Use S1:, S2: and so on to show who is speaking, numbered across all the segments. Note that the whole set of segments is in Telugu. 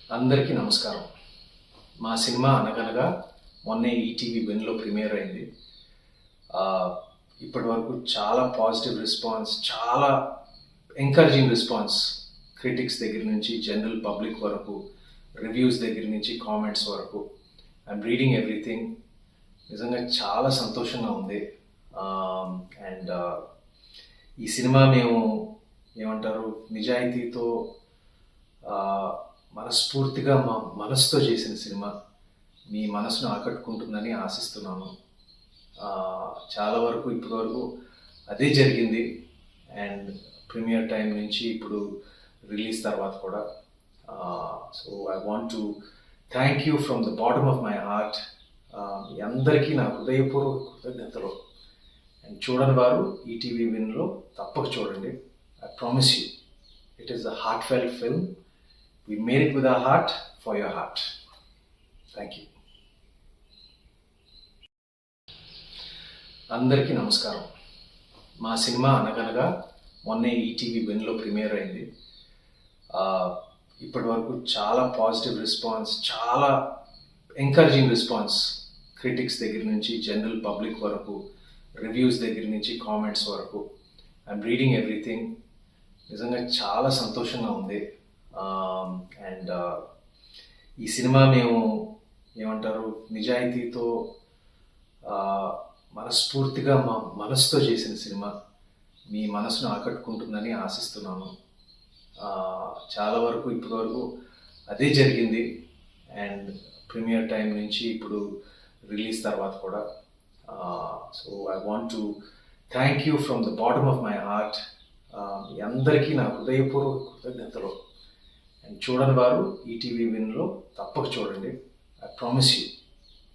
S1: అందరికీ నమస్కారం. మా సినిమా అనగనగా మొన్నే ఈటీవీ విన్‌లో ప్రీమియర్ అయింది. ఇప్పటి వరకు చాలా పాజిటివ్ రెస్పాన్స్, చాలా ఎంకరేజింగ్ రెస్పాన్స్ క్రిటిక్స్ దగ్గర నుంచి జనరల్ పబ్లిక్ వరకు, రివ్యూస్ దగ్గర నుంచి కామెంట్స్ వరకు. I'm reading everything. నిజంగా చాలా సంతోషంగా ఉంది. అండ్ ఈ సినిమా మేము ఏమంటారు నిజాయితీతో మనస్ఫూర్తిగా మా మనసుతో చేసిన సినిమా మీ మనసును ఆకట్టుకుంటుందని ఆశిస్తున్నాను. చాలా వరకు ఇప్పటి వరకు అదే జరిగింది. అండ్ ప్రీమియర్ టైం నుంచి ఇప్పుడు రిలీజ్ తర్వాత కూడా. So I want to thank you from the bottom of my heart. మీ అందరికీ నా హృదయపూర్వక కృతజ్ఞతలు. అండ్ చూడని వారు ఈటీవీ విన్లో తప్పక చూడండి. I promise you it is a heart felt film. We made it with our heart for your heart. Thank you. అందరికీ నమస్కారం. మా సినిమా అనగనగా మొన్నే ఈటీవీ విన్‌లో ప్రీమియర్ అయింది. ఇప్పటి వరకు చాలా పాజిటివ్ రెస్పాన్స్, చాలా ఎంకరేజింగ్ రెస్పాన్స్ క్రిటిక్స్ దగ్గర నుంచి జనరల్ పబ్లిక్ వరకు, రివ్యూస్ దగ్గర నుంచి కామెంట్స్ వరకు. I'm reading everything. నిజంగా చాలా సంతోషంగా ఉంది. అండ్ ఈ సినిమా మేము ఏమంటారు నిజాయితీతో మనస్ఫూర్తిగా మా మనసుతో చేసిన సినిమా మీ మనసును ఆకట్టుకుంటుందని ఆశిస్తున్నాను. చాలా వరకు ఇప్పటి వరకు అదే జరిగింది. అండ్ ప్రీమియర్ టైం నుంచి ఇప్పుడు రిలీజ్ తర్వాత కూడా. So I want to thank you from the bottom of my heart. మీ అందరికీ నా హృదయపూర్వక కృతజ్ఞతలు. అండ్ చూడని వారు ఈటీవీ విన్‌లో తప్పక చూడండి. I promise you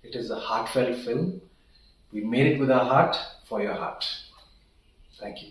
S1: it is a heart felt film. We made it with our heart for your heart. Thank you.